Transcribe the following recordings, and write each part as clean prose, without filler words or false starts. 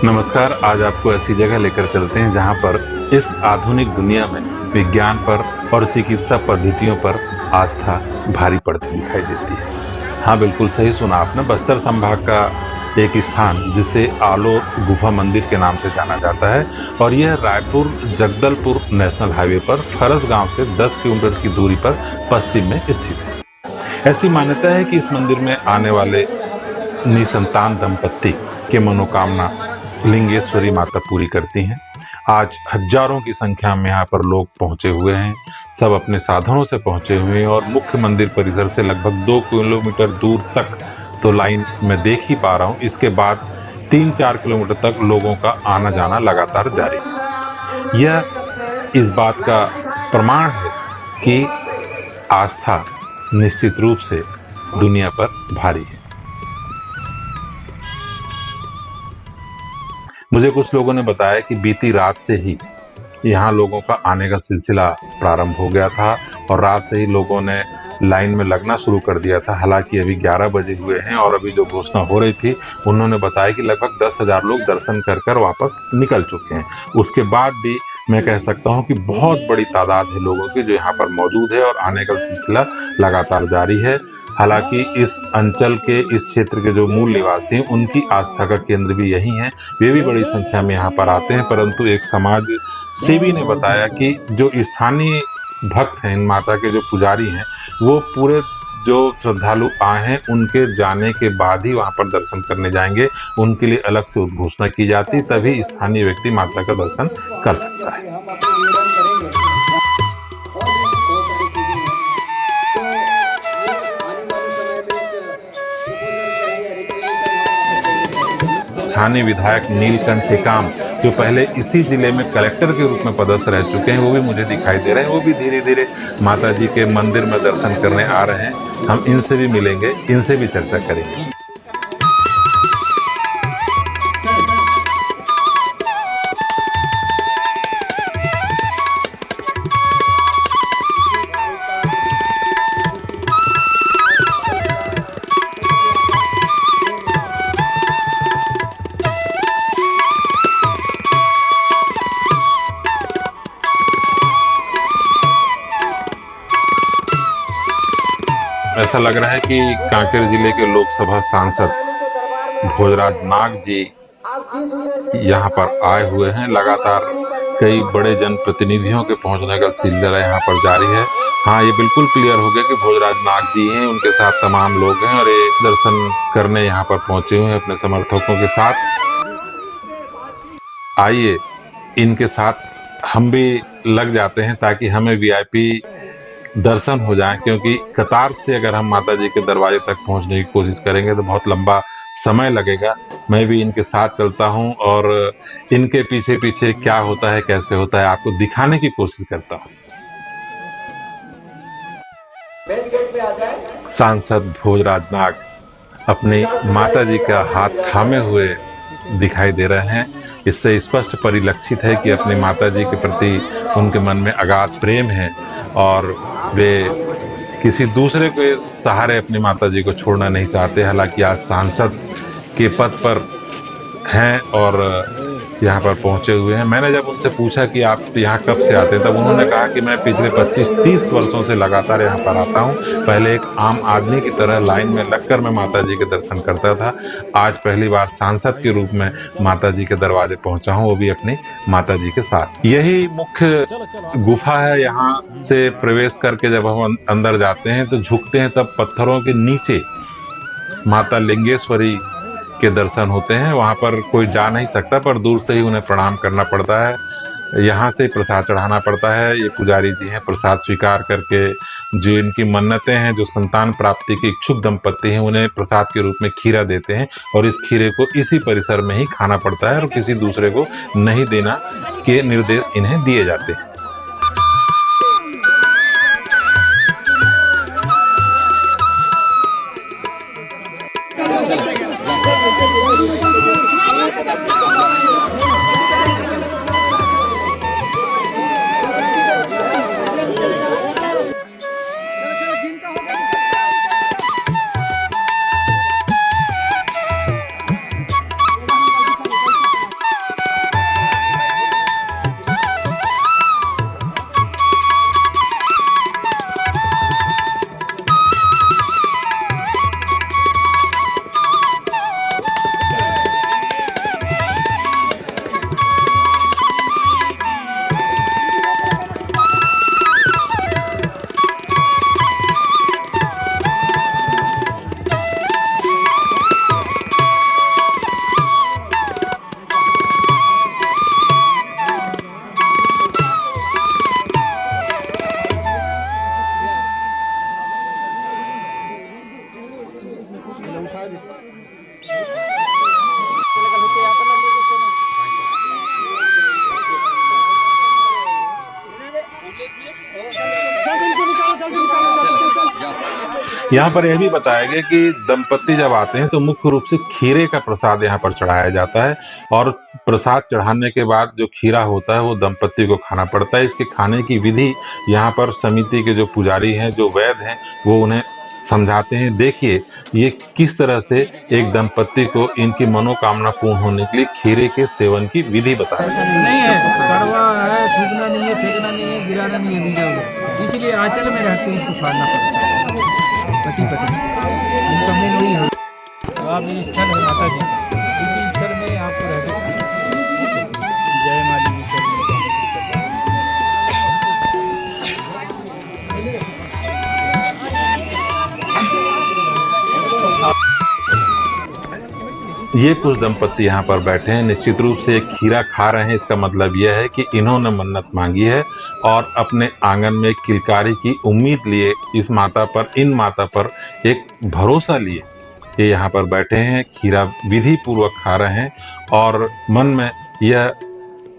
नमस्कार। आज आपको ऐसी जगह लेकर चलते हैं जहां पर इस आधुनिक दुनिया में विज्ञान पर और चिकित्सा पद्धतियों पर आस्था भारी पड़ती दिखाई देती है। हाँ, बिल्कुल सही सुना आपने। बस्तर संभाग का एक स्थान जिसे आलोक गुफा मंदिर के नाम से जाना जाता है और यह रायपुर जगदलपुर नेशनल हाईवे पर फरस गांव से 10 किलोमीटर की दूरी पर पश्चिम में स्थित है। ऐसी मान्यता है कि इस मंदिर में आने वाले निसंतान दंपत्ति की मनोकामना लिंगेश्वरी माता पूरी करती हैं। आज हजारों की संख्या में यहाँ पर लोग पहुंचे हुए हैं। सब अपने साधनों से पहुंचे हुए हैं और मुख्य मंदिर परिसर से लगभग 2 किलोमीटर दूर तक तो लाइन में देख ही पा रहा हूँ। इसके बाद 3-4 किलोमीटर तक लोगों का आना जाना लगातार जारी है। यह इस बात का प्रमाण है कि आस्था निश्चित रूप से दुनिया पर भारी है। मुझे कुछ लोगों ने बताया कि बीती रात से ही यहाँ लोगों का आने का सिलसिला प्रारंभ हो गया था और रात से ही लोगों ने लाइन में लगना शुरू कर दिया था। हालांकि अभी 11 बजे हुए हैं और अभी जो घोषणा हो रही थी उन्होंने बताया कि लगभग 10,000 लोग दर्शन कर वापस निकल चुके हैं। उसके बाद भी मैं कह सकता हूँ कि बहुत बड़ी तादाद है लोगों की जो यहाँ पर मौजूद है और आने का सिलसिला लगातार जारी है। हालांकि इस अंचल के इस क्षेत्र के जो मूल निवासी हैं उनकी आस्था का केंद्र भी यही है। वे भी बड़ी संख्या में यहाँ पर आते हैं, परंतु एक समाज सेवी ने बताया कि जो स्थानीय भक्त हैं, इन माता के जो पुजारी हैं, वो पूरे जो श्रद्धालु आए हैं उनके जाने के बाद ही वहाँ पर दर्शन करने जाएंगे। उनके लिए अलग से उद्घोषणा की जाती, तभी स्थानीय व्यक्ति माता का दर्शन कर सकता है। स्थानीय विधायक नीलकंठ टेकाम जो पहले इसी जिले में कलेक्टर के रूप में पदस्थ रह चुके हैं, वो भी मुझे दिखाई दे रहे हैं। वो भी धीरे धीरे माता जी के मंदिर में दर्शन करने आ रहे हैं। हम इनसे भी मिलेंगे, इनसे भी चर्चा करेंगे। ऐसा लग रहा है कि कांकेर जिले के लोकसभा सांसद भोजराज नाग जी यहाँ पर आए हुए हैं। लगातार कई बड़े जनप्रतिनिधियों के पहुंचने का सिलसिला यहाँ पर जारी है। हाँ, ये बिल्कुल क्लियर हो गया कि भोजराज नाग जी हैं, उनके साथ तमाम लोग हैं और ये दर्शन करने यहाँ पर पहुंचे हुए हैं अपने समर्थकों के साथ। आइए इनके साथ हम भी लग जाते हैं ताकि हमें वीआईपी दर्शन हो जाए, क्योंकि कतार से अगर हम माता जी के दरवाजे तक पहुंचने की कोशिश करेंगे तो बहुत लंबा समय लगेगा। मैं भी इनके साथ चलता हूं और इनके पीछे पीछे क्या होता है, कैसे होता है, आपको दिखाने की कोशिश करता हूं। सांसद भोजराज नाग अपनी माता जी का हाथ थामे हुए दिखाई दे रहे हैं। इससे स्पष्ट परिलक्षित है कि अपनी माता जी के प्रति उनके मन में अगाध प्रेम है और वे किसी दूसरे के सहारे अपनी माता जी को छोड़ना नहीं चाहते। हालांकि आज सांसद के पद पर हैं और यहाँ पर पहुँचे हुए हैं। मैंने जब उनसे पूछा कि आप यहाँ कब से आते हैं, तब उन्होंने कहा कि मैं पिछले 25-30 वर्षों से लगातार यहाँ पर आता हूँ। पहले एक आम आदमी की तरह लाइन में लगकर मैं माता जी के दर्शन करता था। आज पहली बार सांसद के रूप में माता जी के दरवाजे पहुँचा हूँ, वो भी अपनी माता जी के साथ। यही मुख्य गुफा है। यहाँ से प्रवेश करके जब हम अंदर जाते हैं तो झुकते हैं, तब पत्थरों के नीचे माता लिंगेश्वरी के दर्शन होते हैं। वहाँ पर कोई जा नहीं सकता, पर दूर से ही उन्हें प्रणाम करना पड़ता है। यहाँ से प्रसाद चढ़ाना पड़ता है। ये पुजारी जी हैं, प्रसाद स्वीकार करके जो इनकी मन्नतें हैं, जो संतान प्राप्ति के इच्छुक दंपत्ति हैं, उन्हें प्रसाद के रूप में खीरा देते हैं और इस खीरे को इसी परिसर में ही खाना पड़ता है और किसी दूसरे को नहीं देना के निर्देश इन्हें दिए जाते हैं। यहाँ पर यह भी बताया गया कि दंपत्ति जब आते हैं तो मुख्य रूप से खीरे का प्रसाद यहाँ पर चढ़ाया जाता है और प्रसाद चढ़ाने के बाद जो खीरा होता है वो दंपत्ति को खाना पड़ता है। इसके खाने की विधि यहाँ पर समिति के जो पुजारी हैं, जो वैद्य हैं, वो उन्हें समझाते हैं। देखिए ये किस तरह से एक दंपत्ति को इनकी मनोकामना पूर्ण होने के लिए खीरे के सेवन की विधि बताई। नहीं है, कड़वा है, थूकना नहीं है, फेंकना नहीं है, गिराना नहीं है बीजा उधर, इसलिए आंचल में रहते इसको फाड़ना पड़ता है पति पत्नी। इनका मेन वही है। तो आप ये स्थल है माता जी, इसी स्थल में आपको रहते हैं। जय माँ जी की। ये कुछ दंपत्ति यहाँ पर बैठे हैं, निश्चित रूप से एक खीरा खा रहे हैं। इसका मतलब यह है कि इन्होंने मन्नत मांगी है और अपने आंगन में किलकारी की उम्मीद लिए, इस माता पर, इन माता पर एक भरोसा लिए ये यहाँ पर बैठे हैं, खीरा विधि पूर्वक खा रहे हैं और मन में यह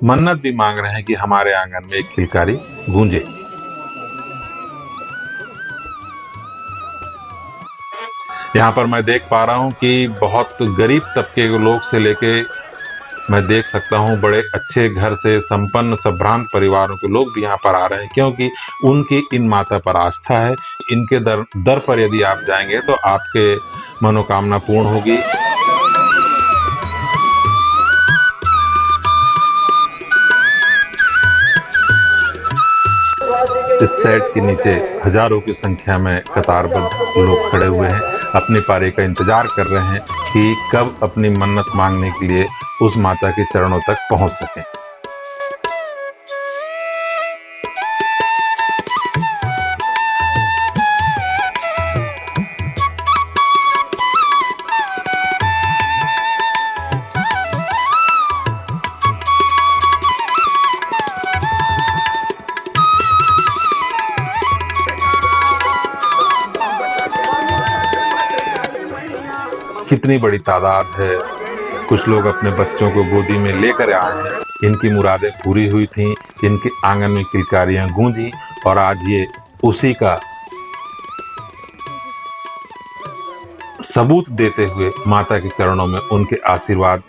मन्नत भी मांग रहे हैं कि हमारे आंगन में एक किलकारी गूंजे। यहाँ पर मैं देख पा रहा हूँ कि बहुत गरीब तबके के लोग से लेके मैं देख सकता हूँ बड़े अच्छे घर से संपन्न संभ्रांत परिवारों के लोग भी यहाँ पर आ रहे हैं, क्योंकि उनकी इन माता पर आस्था है। इनके दर पर यदि आप जाएंगे तो आपके मनोकामना पूर्ण होगी। इस सेट के नीचे हजारों की संख्या में कतारबद्ध लोग खड़े हुए हैं, अपनी पारी का इंतजार कर रहे हैं कि कब अपनी मन्नत मांगने के लिए उस माता के चरणों तक पहुंच सकें। कितनी बड़ी तादाद है। कुछ लोग अपने बच्चों को गोदी में लेकर आए हैं। इनकी मुरादें पूरी हुई थीं, इनके आंगन में किलकारियां गूंजी और आज ये उसी का सबूत देते हुए माता के चरणों में उनके आशीर्वाद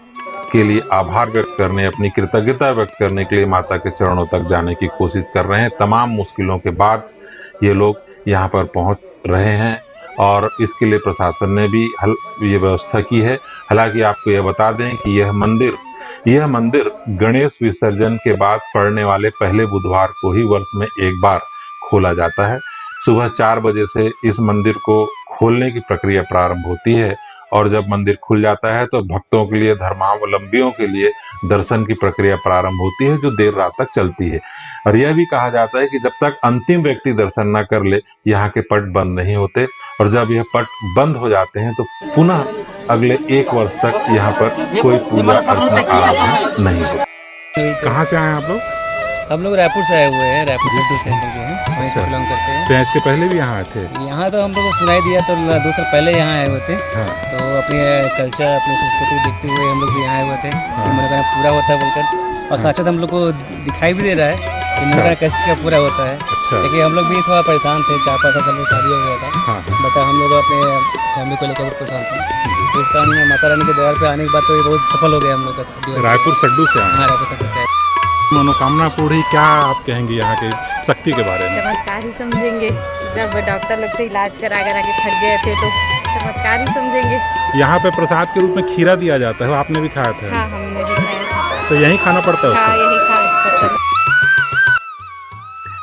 के लिए आभार व्यक्त करने, अपनी कृतज्ञता व्यक्त करने के लिए माता के चरणों तक जाने की कोशिश कर रहे हैं। तमाम मुश्किलों के बाद ये लोग यहाँ पर पहुँच रहे हैं और इसके लिए प्रशासन ने भी ये व्यवस्था की है। हालांकि आपको यह बता दें कि यह मंदिर गणेश विसर्जन के बाद पड़ने वाले पहले बुधवार को ही वर्ष में एक बार खोला जाता है। सुबह 4 बजे से इस मंदिर को खोलने की प्रक्रिया प्रारंभ होती है और जब मंदिर खुल जाता है तो भक्तों के लिए, धर्मावलंबियों के लिए दर्शन की प्रक्रिया प्रारंभ होती है, जो देर रात तक चलती है। और यह भी कहा जाता है कि जब तक अंतिम व्यक्ति दर्शन न कर ले, यहाँ के पट बंद नहीं होते और जब यह पट बंद हो जाते हैं तो पुनः अगले 1 वर्ष तक यहाँ पर कोई पूजा अर्चना आरंभ नहीं होती। कहाँ से आए आप लोग? हम लोग रायपुर से आए हुए हैं, रायपुर से हम लोग हैं, वहीं से बिलोंग करते हैं। तो इसके पहले भी यहाँ आए थे? यहाँ तो हम लोग को सुनाई दिया तो 2 साल पहले यहाँ आए हुए थे। हाँ। तो अपने कल्चर, अपनी संस्कृति देखते हुए हम लोग भी यहाँ आए हुए थे। मनोकामना पूरा होता है बोलकर, और साक्षात हम लोग को दिखाई भी दे रहा है कि मनोकामना कैसे क्या पूरा होता है। लेकिन हम लोग भी थोड़ा परेशान थे, 4-5 साल में शादी हो गया था, बट हम लोग अपने फैमिली को लेकर परेशान थे। इस कारण माता रानी के द्वार पे आने के बाद तो ये बहुत सफल हो गया हम लोग का। रायपुर सड्डू से आए? हाँ, रायपुर सड्डू से आए। मनोकामना पूरी, क्या आप कहेंगे यहाँ के शक्ति के बारे में? चमत्कार ही समझेंगे। जब डॉक्टर लोग से इलाज करा के थक गए थे तो चमत्कार ही समझेंगे। यहाँ पे प्रसाद के रूप में खीरा दिया जाता है, आपने भी खाया था? हाँ, हमने भी खाया। तो यही खाना पड़ता है? हाँ, यही खाया।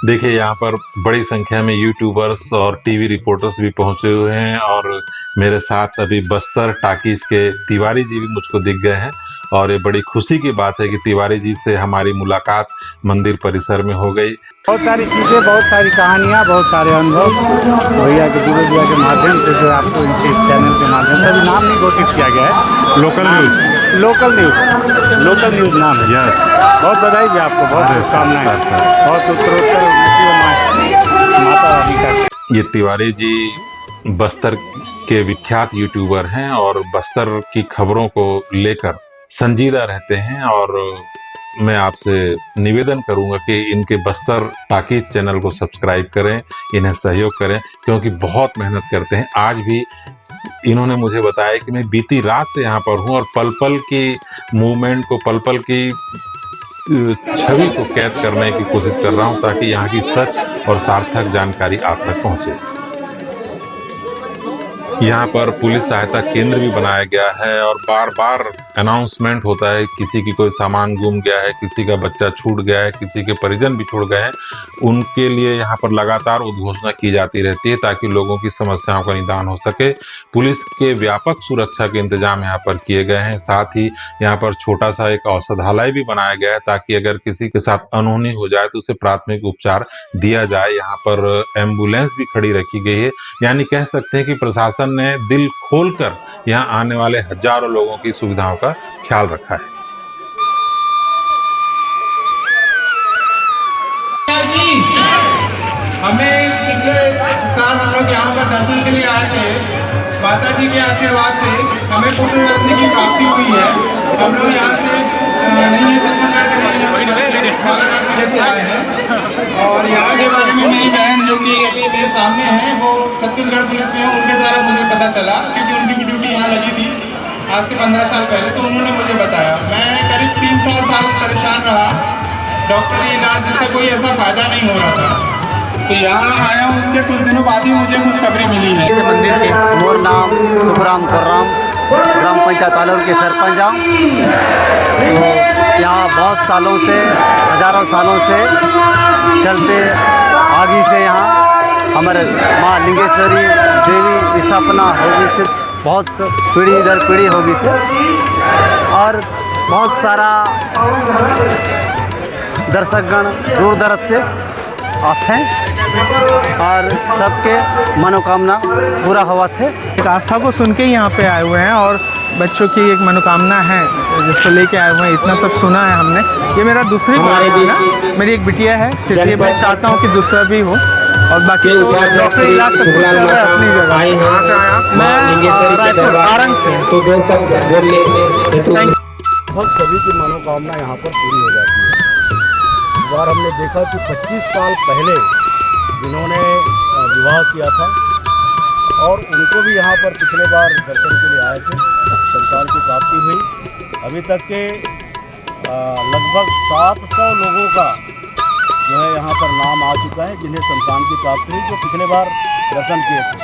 देखिए यहाँ पर बड़ी संख्या में यूट्यूबर्स और टीवी रिपोर्टर्स भी पहुंचे हुए हैं और मेरे साथ अभी बस्तर टाकीज के तिवारी जी भी मुझको दिख गए हैं और ये बड़ी खुशी की बात है कि तिवारी जी से हमारी मुलाकात मंदिर परिसर में हो गई। बहुत सारी चीज़ें, बहुत सारी कहानियाँ, बहुत सारे अनुभव भैया के, गुरु भैया के माध्यम से जो आपको इनके चैनल के माध्यम से, अभी नाम नहीं घोषित किया गया है। लोकल न्यूज़ नाम है। यस, बहुत बधाई जी आपको, बहुत शुभकामनाएं, बहुत उत्तरोत्तर माता रानी का। ये तिवारी जी बस्तर के विख्यात यूट्यूबर हैं और बस्तर की खबरों को लेकर संजीदा रहते हैं और मैं आपसे निवेदन करूंगा कि इनके बस्तर ताकीद चैनल को सब्सक्राइब करें, इन्हें सहयोग करें, क्योंकि बहुत मेहनत करते हैं। आज भी इन्होंने मुझे बताया कि मैं बीती रात से यहाँ पर हूँ और पल पल की मूवमेंट को, पल पल की छवि को कैद करने की कोशिश कर रहा हूँ, ताकि यहाँ की सच और सार्थक जानकारी आप तक पहुँचे। यहाँ पर पुलिस सहायता केंद्र भी बनाया गया है और बार बार अनाउंसमेंट होता है, किसी की कोई सामान गुम गया है, किसी का बच्चा छूट गया है, किसी के परिजन भी छूट गए हैं, उनके लिए यहाँ पर लगातार उद्घोषणा की जाती रहती है ताकि लोगों की समस्याओं का निदान हो सके। पुलिस के व्यापक सुरक्षा के इंतजाम यहाँ पर किए गए हैं। साथ ही यहाँ पर छोटा सा एक औषधालय भी बनाया गया है ताकि अगर किसी के साथ अनहोनी हो जाए तो उसे प्राथमिक उपचार दिया जाए। यहाँ पर एम्बुलेंस भी खड़ी रखी गई है। यानी कह सकते हैं कि प्रशासन ने दिल खोलकर यहाँ आने वाले हजारों लोगों की सुविधाओं का ख्याल रखा है। हमें पिछले साल हम लोग यहाँ पर दर्शन के लिए आए थे। माता जी के आशीर्वाद से हमें पुण्य दर्शन की प्राप्ति हुई है। हम लोग यहाँ से नहीं से आए हैं और यहाँ के बारे में मेरी बहन जो कि अभी मेरे सामने है, वो छत्तीसगढ़ पुलिस में है, उनके द्वारा मुझे पता चला, क्योंकि उनकी भी ड्यूटी यहाँ लगी थी आज से 15 साल पहले, तो उन्होंने मुझे बताया। मैं करीब 3 साल परेशान रहा, डॉक्टरी इलाज जिससे कोई ऐसा फायदा नहीं हो रहा था, तो यहाँ आया हूँ। उसके कुछ दिनों बाद ही मुझे खुशखबरी मिली है। इस मंदिर के मोर नाम सुखराम खुर्राम, ग्राम पंचायत आलोर के सरपंच हूँ। यहाँ बहुत सालों से, हजारों सालों से चलते आगे से यहाँ हमारे माँ लिंगेश्वरी देवी स्थापना होगी से बहुत पीढ़ी दर पीढ़ी होगी से, और बहुत सारा दर्शकगण दूर दराज से आते हैं और सबके मनोकामना पूरा हुआ थे। एक आस्था को सुन के यहाँ पे आए हुए हैं और बच्चों की एक मनोकामना है जिसको लेके आए हुए हैं। इतना सब सुना है हमने। ये मेरा दूसरी बार है, मेरी एक बिटिया है, इसलिए मैं चाहता हूँ कि दूसरा भी हो। और बाकी डॉक्टर इलाज सब कुछ चल रहा है अपनी जगह। कहाँ से आया? मैं रायपुर आरंग से। तो लगभग सभी की मनोकामना यहाँ पर पूरी हो जाती है। इस बार हमने देखा कि 25 साल पहले जिन्होंने विवाह किया था और उनको भी यहाँ पर पिछले बार दर्शन के लिए आए थे, संतान की प्राप्ति हुई। अभी तक के लगभग 700 लोगों का जो है यहाँ पर नाम आ चुका है जिन्हें संतान की प्राप्ति हुई, जो पिछले बार दर्शन किए थे।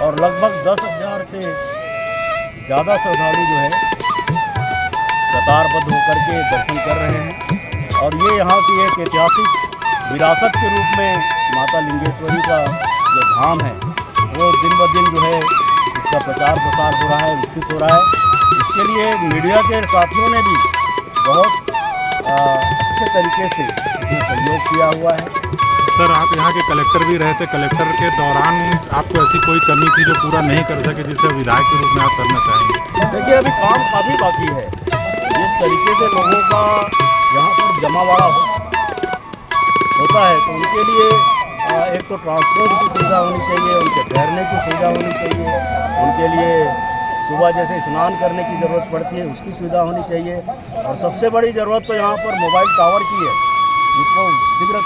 और लगभग 10,000 से ज़्यादा श्रद्धालु जो है कतारबद्ध होकर के दर्शन कर रहे हैं। और ये यहाँ की एक ऐतिहासिक विरासत के रूप में माता लिंगेश्वरी का जो धाम है वो दिन ब दिन जो है इसका प्रचार प्रसार हो रहा है, विकसित हो रहा है। इसके लिए मीडिया के साथियों ने भी बहुत अच्छे तरीके से इसमें सहयोग किया हुआ है। सर, आप यहाँ के कलेक्टर भी रहे थे। कलेक्टर के दौरान आपको ऐसी कोई कमी थी जो पूरा नहीं कर सके, जिसे विधायक के रूप में आप करना चाहेंगे? देखिए, अभी काम काफ़ी बाकी है। जिस तरीके से लोगों का यहाँ पर जमावड़ा होता है तो उनके लिए एक तो ट्रांसपोर्ट की सुविधा होनी चाहिए, उनके ठहरने की सुविधा होनी चाहिए, उनके लिए सुबह जैसे स्नान करने की ज़रूरत पड़ती है उसकी सुविधा होनी चाहिए। और सबसे बड़ी ज़रूरत तो यहाँ पर मोबाइल टावर की है, जिसको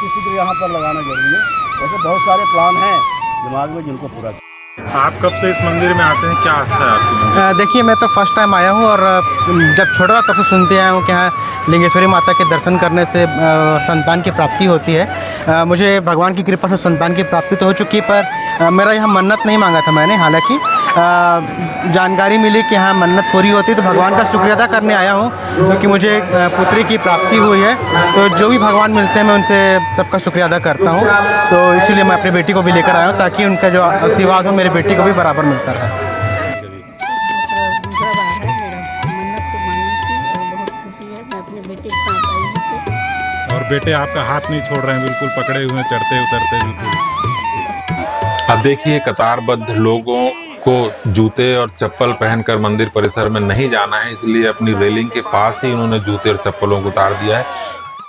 शीघ्र यहाँ पर लगाना जरूरी है। वैसे बहुत सारे प्लान हैं दिमाग में जिनको पूरा। आप कब से इस मंदिर में आते हैं? क्या आस्था है आपकी मंदिर? देखिए, मैं तो फर्स्ट टाइम आया हूँ और जब छोटा था तब से सुनते आया हूँ कि हाँ, लिंगेश्वरी माता के दर्शन करने से संतान की प्राप्ति होती है। मुझे भगवान की कृपा से संतान की प्राप्ति तो हो चुकी है, पर मेरा यहाँ मन्नत नहीं मांगा था मैंने। हालांकि जानकारी मिली कि हाँ मन्नत पूरी होती है, तो भगवान का शुक्रिया अदा करने आया हूँ क्योंकि मुझे पुत्री की प्राप्ति हुई है। तो जो भी भगवान मिलते हैं मैं उनसे सबका शुक्रिया अदा करता हूँ। तो इसीलिए मैं अपनी बेटी को भी लेकर आया हूँ ताकि उनका जो आशीर्वाद हो मेरी बेटी को भी बराबर मिलता रहे। और बेटे आपका हाथ नहीं छोड़ रहे हैं, बिल्कुल पकड़े हुए हैं, चढ़ते उतरते बिल्कुल। अब देखिए, कतारबद्ध लोगों को जूते और चप्पल पहनकर मंदिर परिसर में नहीं जाना है, इसलिए अपनी रेलिंग के पास ही उन्होंने जूते और चप्पलों को उतार दिया है।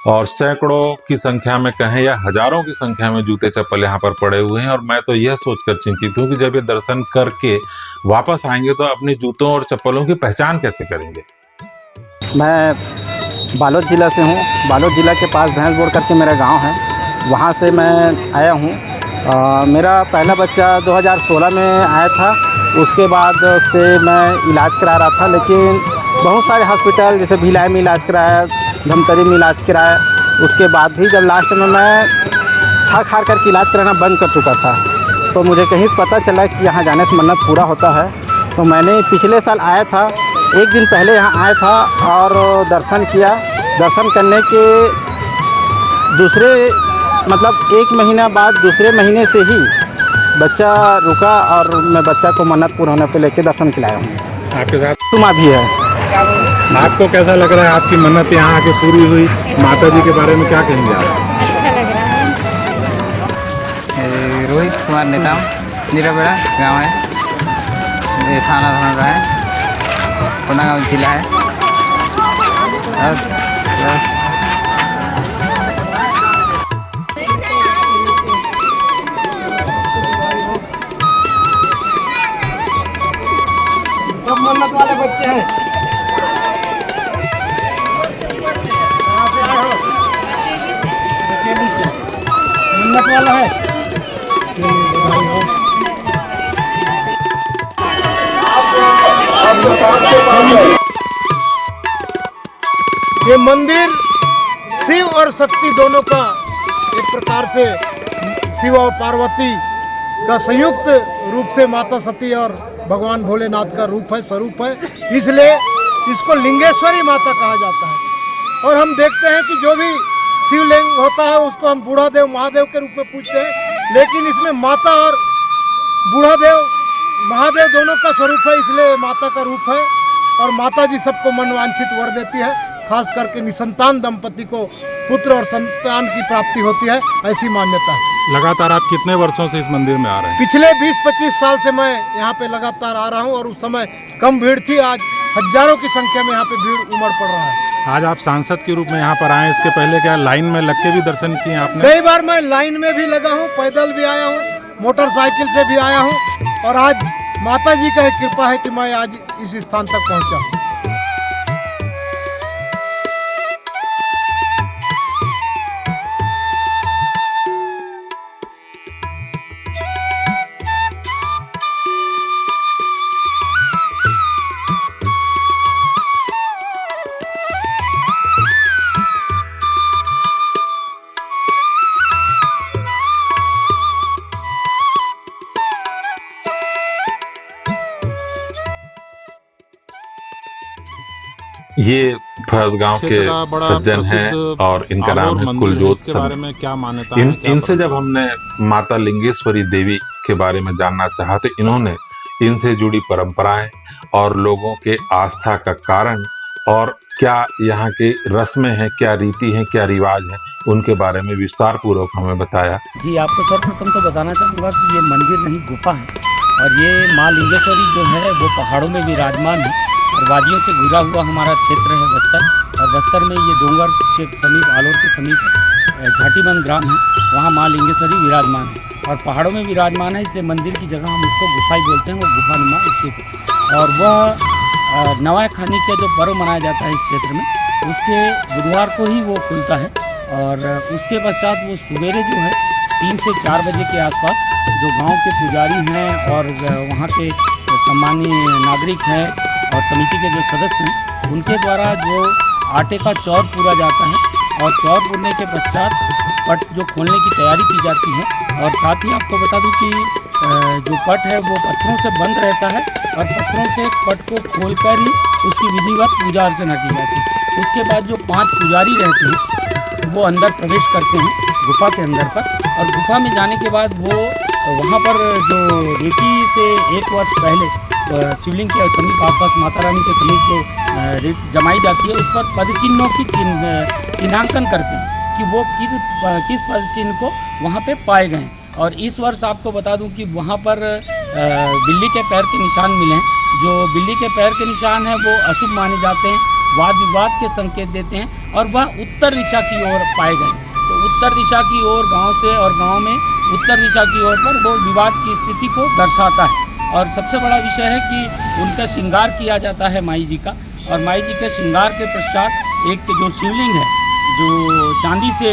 और सैकड़ों की संख्या में कहें या हजारों की संख्या में जूते चप्पल यहाँ पर पड़े हुए हैं। और मैं तो यह सोचकर चिंतित हूँ कि जब ये दर्शन करके वापस आएंगे तो अपने जूतों और चप्पलों की पहचान कैसे करेंगे। मैं बालोद ज़िला से हूँ। बालोद ज़िला के पास भैंस बोड़ करके मेरा गांव है, वहाँ से मैं आया हूँ। मेरा पहला बच्चा 2016 में आया था। उसके बाद से मैं इलाज करा रहा था, लेकिन बहुत सारे हॉस्पिटल जैसे भिलाई में इलाज कराया, धमतरी में इलाज कराया। उसके बाद भी जब लास्ट में मैं थक हार करके इलाज कराना बंद कर चुका था, तो मुझे कहीं पता चला कि यहाँ जाने से मन्नत पूरा होता है। तो मैंने पिछले साल आया था, एक दिन पहले यहाँ आया था और दर्शन किया। दर्शन करने के दूसरे मतलब 1 महीना बाद दूसरे महीने से ही बच्चा रुका और मैं बच्चा को मन्नत पूरा होने पे लेके दर्शन के लाया हूँ। आपके साथ तुमा भी है। आपको कैसा लग रहा है? आपकी मन्नत यहाँ आके पूरी हुई, माता जी के बारे में क्या कहेंगे आप? अच्छा लग रहा है। रोहित कुमार नेताम, नीराबेड़ा गाँव है, ये थाना धनौरा है, कोंडागांव जिला है। सब मन्नत वाले बच्चे हैं। कहाँ से आए हो? मन्नत वाला है। ये मंदिर शिव और शक्ति दोनों का एक प्रकार से शिव और पार्वती का संयुक्त रूप से माता सती और भगवान भोलेनाथ का रूप है, स्वरूप है, इसलिए इसको लिंगेश्वरी माता कहा जाता है। और हम देखते हैं कि जो भी शिवलिंग होता है उसको हम बूढ़ा देव महादेव के रूप में पूजते हैं, लेकिन इसमें माता और बूढ़ा देव महादेव दोनों का स्वरूप है, इसलिए माता का रूप है। और माता जी सबको मनवांछित वर देती है, खास करके निसंतान दंपति को पुत्र और संतान की प्राप्ति होती है, ऐसी मान्यता है। लगातार आप कितने वर्षों से इस मंदिर में आ रहे हैं? पिछले 20-25 साल से मैं यहाँ पे लगातार आ रहा हूँ और उस समय कम भीड़ थी, आज हजारों की संख्या में यहाँ पे भीड़ उमड़ पड़ रहा है। आज आप सांसद के रूप में यहाँ पर आए, इसके पहले क्या लाइन में लग के भी दर्शन किए आपने? कई बार मैं लाइन में भी लगा हूँ, पैदल भी आया हूँ, मोटरसाइकिल से भी आया हूँ, और आज माता जी का कृपा है कि मैं आज इस स्थान तक पहुँचा हूँ। ये फरसगांव के क्षेत्र का बड़ा सज्जन हैं प्रसिद्ध और इनका नाम आलोर है मंदिर कुलजोत इसके बारे संत। में क्या मान्यता है? क्या इनसे जब हमने माता लिंगेश्वरी देवी के बारे में जानना चाहा तो इन्होंने इनसे जुड़ी परंपराएं और लोगों के आस्था का कारण और क्या यहाँ के रस्में हैं, क्या रीति हैं, क्या रिवाज हैं, उनके बारे में विस्तार पूर्वक हमें बताया। जी, आपको सर्वप्रथम तो बताना चाहूँगा कि ये मंदिर नहीं गुफा है, और ये माँ लिंगेश्वरी जो है वो पहाड़ों में विराजमान है और वादियों से घिरा हुआ हमारा क्षेत्र है बस्तर। और बस्तर में ये डोंगर के समीप, आलोर के समीप घाटीबंद ग्राम है, वहाँ माँ लिंगेश्वरी विराजमान है और पहाड़ों में विराजमान है, इसलिए मंदिर की जगह हम उसको गुफा ही बोलते हैं। वो गुफानुमा स्थित है और वह नवाय खानी का जो पर्व मनाया जाता है इस क्षेत्र में, उसके बुधवार को ही वो खुलता है। और उसके पश्चात वो सवेरे जो है 3 से 4 बजे के आसपास जो गांव के पुजारी हैं और वहाँ के सम्मानीय नागरिक हैं और समिति के जो सदस्य हैं, उनके द्वारा जो आटे का चौर पूरा जाता है और चौर पूरने के पश्चात पट जो खोलने की तैयारी की जाती है। और साथ ही आपको बता दूं कि जो पट है वो पत्थरों से बंद रहता है और पत्थरों से पट को खोलकर ही उसकी विधिवत पूजा अर्चना की जाती है। उसके बाद जो 5 पुजारी रहते हैं वो अंदर प्रवेश करते हैं गुफा के अंदर पर, और गुफा में जाने के बाद वो वहाँ पर जो रेती से 1 वर्ष पहले शिवलिंग के समीप आसपास माता रानी के समीप जो रेत जमाई जाती है, उस पर पदचिन्हों की चिन्हांकन करते हैं कि वो किस पदचिन्ह को वहाँ पे पाए गए। और इस वर्ष आपको बता दूं कि वहाँ पर बिल्ली के पैर के निशान मिले हैं। जो बिल्ली के पैर के निशान हैं वो अशुभ माने जाते हैं, वाद विवाद के संकेत देते हैं, और वह उत्तर दिशा की ओर पाए गए। तो उत्तर दिशा की ओर गांव से, और गांव में उत्तर दिशा की ओर पर वो विवाद की स्थिति को दर्शाता है। और सबसे बड़ा विषय है कि उनका श्रृंगार किया जाता है माई जी का, और माई जी के श्रृंगार के पश्चात एक जो शिवलिंग है, जो चांदी से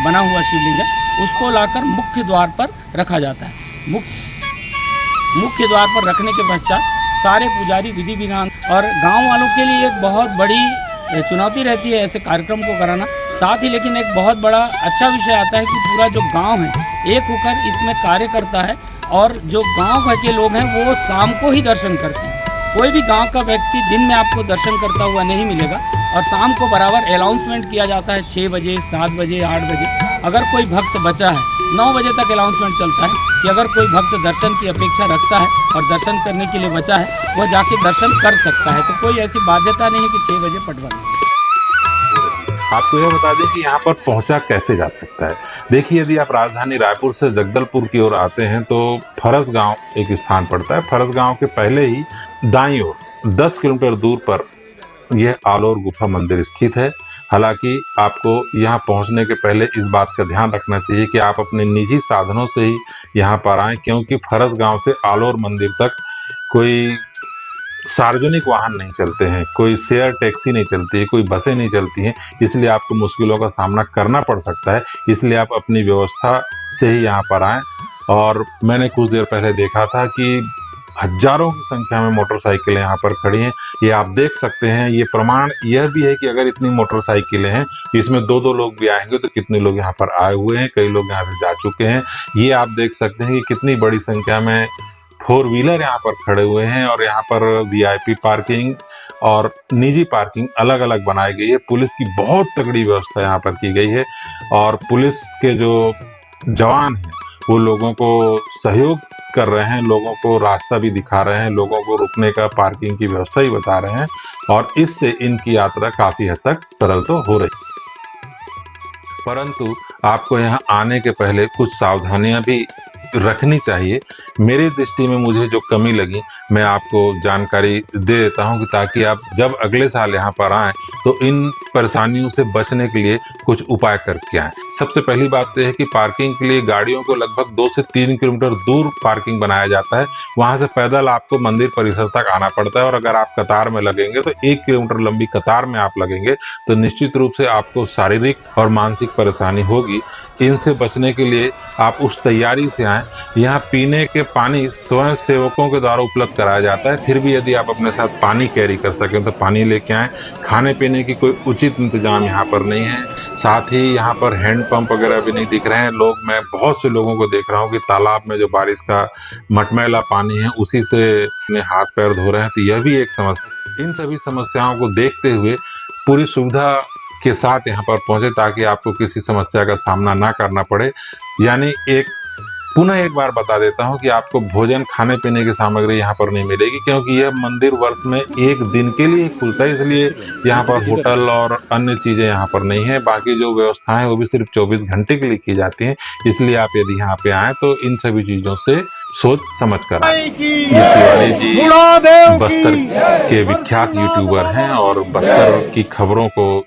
बना हुआ शिवलिंग है, उसको लाकर मुख्य द्वार पर रखा जाता है। मुख्य द्वार पर रखने के पश्चात सारे पुजारी विधि विधान, और गांव वालों के लिए एक बहुत बड़ी चुनौती रहती है ऐसे कार्यक्रम को कराना। साथ ही लेकिन एक बहुत बड़ा अच्छा विषय आता है कि पूरा जो गांव है एक होकर इसमें कार्य करता है, और जो गांव भर के लोग हैं वो शाम को ही दर्शन करते हैं। कोई भी गांव का व्यक्ति दिन में आपको दर्शन करता हुआ नहीं मिलेगा, और शाम को बराबर अनाउंसमेंट किया जाता है 6 बजे, 7 बजे, 8 बजे। अगर कोई भक्त बचा है 9 बजे तक अनाउंसमेंट चलता है कि अगर कोई भक्त दर्शन की अपेक्षा रखता है और दर्शन करने के लिए बचा है, वह जाके दर्शन कर सकता है। तो कोई ऐसी बाध्यता नहीं है कि 6 बजे पटवाना। आपको यह बता दें कि यहाँ पर पहुंचा कैसे जा सकता है। देखिए, यदि आप राजधानी रायपुर से जगदलपुर की ओर आते हैं तो फरस गांव एक स्थान पड़ता है। फरस गांव के पहले ही दाईं ओर 10 किलोमीटर दूर पर यह आलोर गुफा मंदिर स्थित है। हालांकि आपको यहाँ पहुँचने के पहले इस बात का ध्यान रखना चाहिए कि आप अपने निजी साधनों से ही यहाँ पर आएँ, क्योंकि फरस गांव से आलोर मंदिर तक कोई सार्वजनिक वाहन नहीं चलते हैं, कोई शेयर टैक्सी नहीं चलती है, कोई बसें नहीं चलती हैं, इसलिए आपको मुश्किलों का सामना करना पड़ सकता है। इसलिए आप अपनी व्यवस्था से ही यहाँ पर आएँ। और मैंने कुछ देर पहले देखा था कि हजारों की संख्या में मोटरसाइकिलें यहाँ पर खड़ी हैं। ये आप देख सकते हैं। ये प्रमाण यह भी है कि अगर इतनी मोटरसाइकिलें हैं, इसमें 2-2 लोग भी आएंगे तो कितने लोग यहाँ पर आए हुए हैं, कई लोग यहाँ से जा चुके हैं। ये आप देख सकते हैं कि कितनी बड़ी संख्या में 4 व्हीलर यहाँ पर खड़े हुए हैं, और यहाँ पर VIP पार्किंग और निजी पार्किंग अलग अलग बनाई गई है। पुलिस की बहुत तगड़ी व्यवस्था यहाँ पर की गई है, और पुलिस के जो जवान हैं वो लोगों को सहयोग कर रहे हैं, लोगों को रास्ता भी दिखा रहे हैं, लोगों को रुकने का, पार्किंग की व्यवस्था ही बता रहे हैं, और इससे इनकी यात्रा काफ़ी हद तक सरल तो हो रही है। परंतु आपको यहाँ आने के पहले कुछ सावधानियां भी रखनी चाहिए। मेरी दृष्टि में मुझे जो कमी लगी मैं आपको जानकारी दे देता हूं, कि ताकि आप जब अगले साल यहाँ पर आएँ तो इन परेशानियों से बचने के लिए कुछ उपाय करके आएँ। सबसे पहली बात तो है कि पार्किंग के लिए गाड़ियों को लगभग 2 से 3 किलोमीटर दूर पार्किंग बनाया जाता है। वहाँ से पैदल आपको मंदिर परिसर तक आना पड़ता है, और अगर आप कतार में लगेंगे तो 1 किलोमीटर लंबी कतार में आप लगेंगे तो निश्चित रूप से आपको शारीरिक और मानसिक परेशानी होगी। इनसे बचने के लिए आप उस तैयारी से आएँ। यहाँ पीने के पानी स्वयं सेवकों के द्वारा उपलब्ध कराया जाता है। फिर भी यदि आप अपने साथ पानी कैरी कर सकें तो पानी लेके आएँ। खाने पीने की कोई उचित इंतजाम यहाँ पर नहीं है। साथ ही यहाँ पर हैंडपंप वगैरह भी नहीं दिख रहे हैं। मैं बहुत से लोगों को देख रहा हूँ कि तालाब में जो बारिश का मटमैला पानी है उसी से अपने हाथ पैर धो रहे हैं, तो यह भी एक समस्या। इन सभी समस्याओं को देखते हुए पूरी सुविधा के साथ यहाँ पर पहुँचे, ताकि आपको किसी समस्या का सामना ना करना पड़े। यानी पुनः एक बार बता देता हूँ कि आपको भोजन, खाने पीने की सामग्री यहाँ पर नहीं मिलेगी, क्योंकि यह मंदिर वर्ष में 1 दिन के लिए खुलता है, इसलिए यहाँ पर होटल और अन्य चीज़ें यहाँ पर नहीं है। बाकी जो व्यवस्थाएं हैं वो भी सिर्फ 24 घंटे के लिए की जाती हैं। इसलिए आप यदि यहाँ पे आएँ तो इन सभी चीज़ों से सोच समझ कर आएं। ये तिवारी जी बस्तर के विख्यात यूट्यूबर हैं, और बस्तर की खबरों को